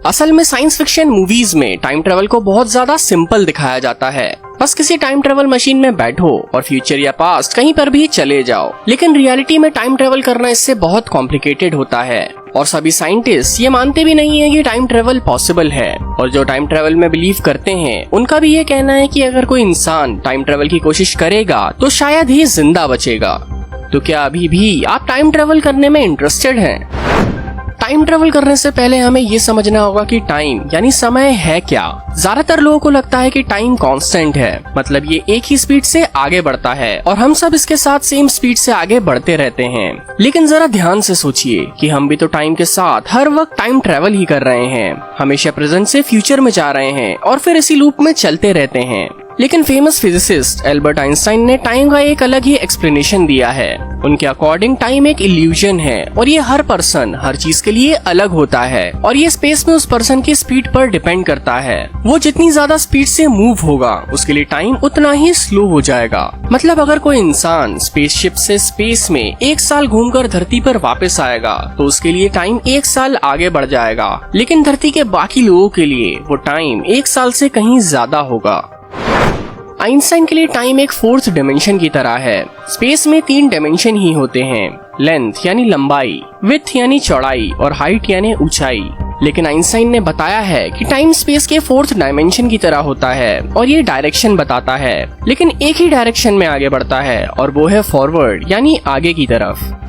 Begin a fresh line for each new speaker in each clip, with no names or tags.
असल में science fiction movies में टाइम ट्रेवल को बहुत ज्यादा सिंपल दिखाया जाता है। बस किसी टाइम ट्रेवल मशीन में बैठो और फ्यूचर या पास्ट कहीं पर भी चले जाओ। लेकिन रियलिटी में टाइम ट्रेवल करना इससे बहुत कॉम्प्लिकेटेड होता है और सभी साइंटिस्ट ये मानते भी नहीं है कि टाइम ट्रेवल पॉसिबल है। और जो टाइम ट्रेवल में बिलीव करते हैं उनका भी ये कहना है कि अगर कोई इंसान टाइम ट्रेवल की कोशिश करेगा तो शायद ही जिंदा बचेगा। तो क्या अभी भी आप टाइम ट्रेवल करने में इंटरेस्टेड हैं? टाइम ट्रेवल करने से पहले हमें ये समझना होगा कि टाइम यानी समय है क्या। ज्यादातर लोगों को लगता है कि टाइम कांस्टेंट है, मतलब ये एक ही स्पीड से आगे बढ़ता है और हम सब इसके साथ सेम स्पीड से आगे बढ़ते रहते हैं। लेकिन जरा ध्यान से सोचिए कि हम भी तो टाइम के साथ हर वक्त टाइम ट्रेवल ही कर रहे हैं। हमेशा प्रेजेंट से फ्यूचर में जा रहे हैं और फिर इसी लूप में चलते रहते हैं। लेकिन फेमस फिजिसिस्ट एल्बर्ट आइंस्टाइन ने टाइम का एक अलग ही एक्सप्लेनेशन दिया है। उनके अकॉर्डिंग टाइम एक इल्यूजन है और ये हर पर्सन हर चीज के लिए अलग होता है और ये स्पेस में उस पर्सन की स्पीड पर डिपेंड करता है। वो जितनी ज्यादा स्पीड से मूव होगा उसके लिए टाइम उतना ही स्लो हो जाएगा। मतलब अगर कोई इंसान स्पेसशिप से स्पेस में 1 साल घूमकर धरती पर वापस आएगा तो उसके लिए टाइम 1 साल आगे बढ़ जाएगा। लेकिन धरती के बाकी लोगों के लिए वो टाइम 1 साल से कहीं ज्यादा होगा। आइंस्टाइन के लिए टाइम एक 4th डायमेंशन की तरह है। स्पेस में 3 डायमेंशन ही होते हैं, लेंथ यानी लंबाई, विड्थ यानी चौड़ाई और हाइट यानी ऊंचाई। लेकिन आइंस्टाइन ने बताया है कि टाइम स्पेस के 4th डायमेंशन की तरह होता है और ये डायरेक्शन बताता है, लेकिन एक ही डायरेक्शन में आगे बढ़ता है और वो है फॉरवर्ड यानी आगे की तरफ।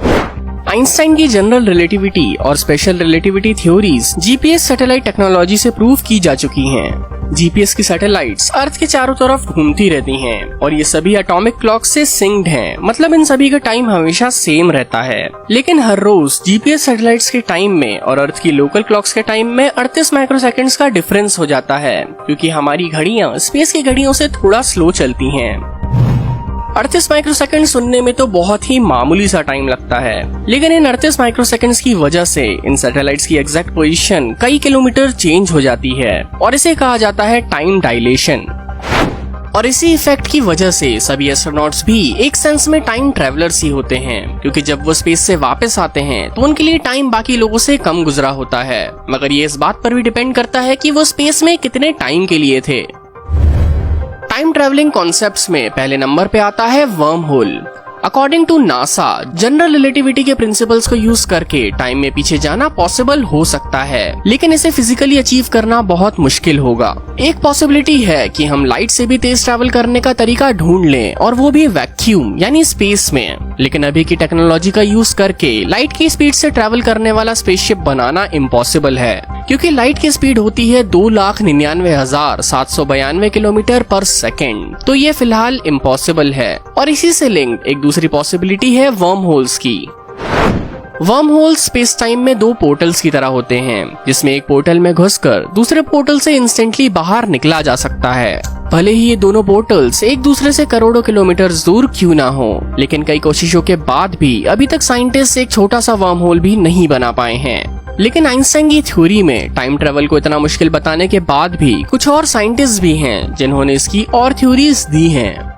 आइंस्टाइन की जनरल रिलेटिविटी और special relativity theories GPS satellite technology से प्रूव की जा चुकी हैं। जीपीएस की सैटेलाइट्स अर्थ के चारों तरफ घूमती रहती हैं और ये सभी एटॉमिक क्लॉक से सिंक्ड हैं, मतलब इन सभी का टाइम हमेशा सेम रहता है। लेकिन हर रोज जीपीएस सैटेलाइट्स के टाइम में और अर्थ की लोकल क्लॉक्स के टाइम में 38 माइक्रोसेकंड्स का डिफरेंस हो जाता है, क्योंकि हमारी घड़ियां स्पेस की घड़ियों से थोड़ा स्लो चलती हैं। 38 माइक्रोसेकंड सुनने में तो बहुत ही मामूली सा टाइम लगता है, लेकिन इन 38 माइक्रोसेकंड्स की वजह से इन सैटेलाइट्स की एग्जैक्ट पोजीशन कई किलोमीटर चेंज हो जाती है और इसे कहा जाता है टाइम डायलेशन। और इसी इफेक्ट की वजह से सभी एस्ट्रोनॉट्स भी एक सेंस में टाइम ट्रेवलर्स ही होते हैं, क्योंकि जब वो स्पेस से वापस आते हैं तो उनके लिए टाइम बाकी लोगों से कम गुजरा होता है। मगर ये इस बात पर भी डिपेंड करता है कि वो स्पेस में कितने टाइम के लिए थे। टाइम ट्रैवलिंग कॉन्सेप्ट्स में पहले नंबर पे आता है wormhole. According to NASA, general relativity के प्रिंसिपल्स को यूज करके टाइम में पीछे जाना पॉसिबल हो सकता है, लेकिन इसे फिजिकली अचीव करना बहुत मुश्किल होगा। एक पॉसिबिलिटी है कि हम लाइट से भी तेज ट्रैवल करने का तरीका ढूंढ लें और वो भी वैक्यूम यानी स्पेस में। लेकिन अभी की टेक्नोलॉजी का यूज करके लाइट की स्पीड से ट्रैवल करने वाला स्पेसशिप बनाना इम्पॉसिबल है, क्योंकि लाइट की स्पीड होती है 2,99,792 किलोमीटर पर सेकेंड। तो ये फिलहाल इम्पॉसिबल है। और इसी से लिंक्ड एक दूसरी पॉसिबिलिटी है वर्म होल्स की। वर्म होल्स स्पेस टाइम में 2 पोर्टल्स की तरह होते हैं, जिसमें एक पोर्टल में घुसकर दूसरे पोर्टल से इंस्टेंटली बाहर निकला जा सकता है। भले ही ये दोनों पोर्टल्स एक दूसरे से करोड़ों किलोमीटर दूर क्यों ना हो, लेकिन कई कोशिशों के बाद भी अभी तक साइंटिस्ट एक छोटा सा वर्म होल भी नहीं बना पाए हैं। लेकिन आइंस्टाइन की थ्योरी में टाइम ट्रेवल को इतना मुश्किल बताने के बाद भी कुछ और साइंटिस्ट भी हैं जिन्होंने इसकी और थ्योरीज दी हैं।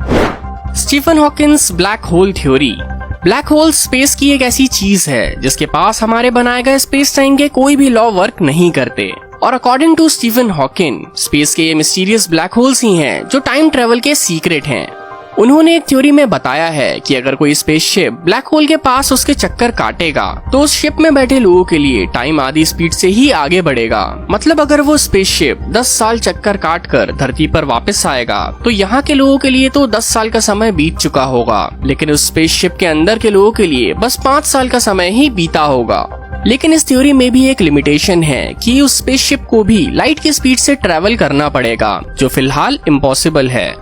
Stephen Hawkins black hole theory. Black hole space की एक ऐसी चीज है जिसके पास हमारे बनाए गए स्पेस टाइम के कोई भी लॉ वर्क नहीं करते। और according to Stephen Hawkin, space के ये मिस्टीरियस ब्लैक होल्स ही हैं जो टाइम ट्रेवल के सीक्रेट हैं। उन्होंने एक थ्योरी में बताया है कि अगर कोई स्पेसशिप ब्लैक होल के पास उसके चक्कर काटेगा तो उस शिप में बैठे लोगों के लिए टाइम आधी स्पीड से ही आगे बढ़ेगा। मतलब अगर वो स्पेसशिप 10 साल चक्कर काट कर धरती पर वापस आएगा तो यहाँ के लोगों के लिए तो 10 साल का समय बीत चुका होगा, लेकिन उस स्पेसशिप के अंदर के लोगों के लिए बस 5 साल का समय ही बीता होगा। लेकिन इस थ्योरी में भी एक लिमिटेशन है कि उस स्पेसशिप को भी लाइट की स्पीड से ट्रेवल करना पड़ेगा, जो फिलहाल इम्पॉसिबल है।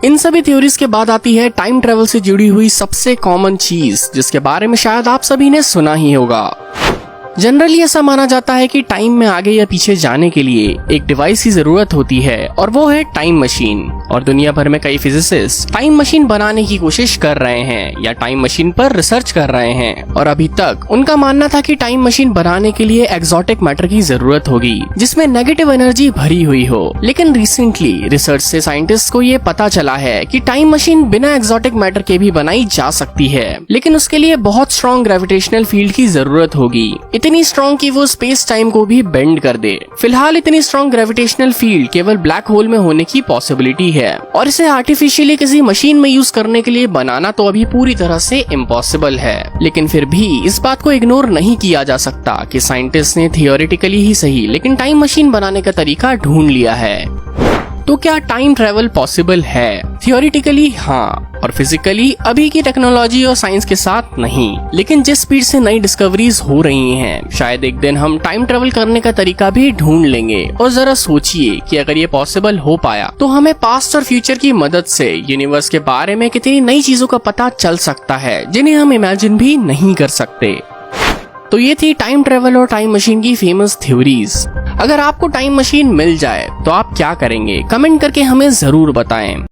इन सभी थ्योरीज के बाद आती है टाइम ट्रेवल से जुड़ी हुई सबसे कॉमन चीज, जिसके बारे में शायद आप सभी ने सुना ही होगा। जनरली ऐसा माना जाता है कि टाइम में आगे या पीछे जाने के लिए एक डिवाइस की जरूरत होती है और वो है टाइम मशीन। और दुनिया भर में कई फिजिसिस्ट टाइम मशीन बनाने की कोशिश कर रहे हैं या टाइम मशीन पर रिसर्च कर रहे हैं। और अभी तक उनका मानना था कि टाइम मशीन बनाने के लिए एक्सोटिक मैटर की जरूरत होगी जिसमें नेगेटिव एनर्जी भरी हुई हो। लेकिन रिसेंटली रिसर्च से साइंटिस्ट को ये पता चला है कि टाइम मशीन बिना एक्सोटिक मैटर के भी बनाई जा सकती है, लेकिन उसके लिए बहुत स्ट्रॉन्ग ग्रेविटेशनल फील्ड की जरूरत होगी। इतनी स्ट्रॉन्ग कि वो स्पेस टाइम को भी बेंड कर दे। फिलहाल इतनी स्ट्रॉन्ग ग्रेविटेशनल फील्ड केवल ब्लैक होल में होने की पॉसिबिलिटी है और इसे आर्टिफिशियली किसी मशीन में यूज करने के लिए बनाना तो अभी पूरी तरह से इम्पॉसिबल है। लेकिन फिर भी इस बात को इग्नोर नहीं किया जा सकता कि साइंटिस्ट ने थियोरेटिकली ही सही लेकिन टाइम मशीन बनाने का तरीका ढूंढ लिया है। तो क्या टाइम ट्रेवल पॉसिबल है? थियोरेटिकली हाँ, और फिजिकली अभी की टेक्नोलॉजी और साइंस के साथ नहीं। लेकिन जिस स्पीड से नई डिस्कवरीज हो रही हैं, शायद एक दिन हम टाइम ट्रेवल करने का तरीका भी ढूंढ लेंगे। और जरा सोचिए कि अगर ये पॉसिबल हो पाया तो हमें पास्ट और फ्यूचर की मदद से यूनिवर्स के बारे में कितनी नई चीजों का पता चल सकता है जिन्हें हम इमेजिन भी नहीं कर सकते। तो ये थी टाइम ट्रेवल और टाइम मशीन की फेमस थ्योरीज। अगर आपको टाइम मशीन मिल जाए तो आप क्या करेंगे? कमेंट करके हमें जरूर बताएं।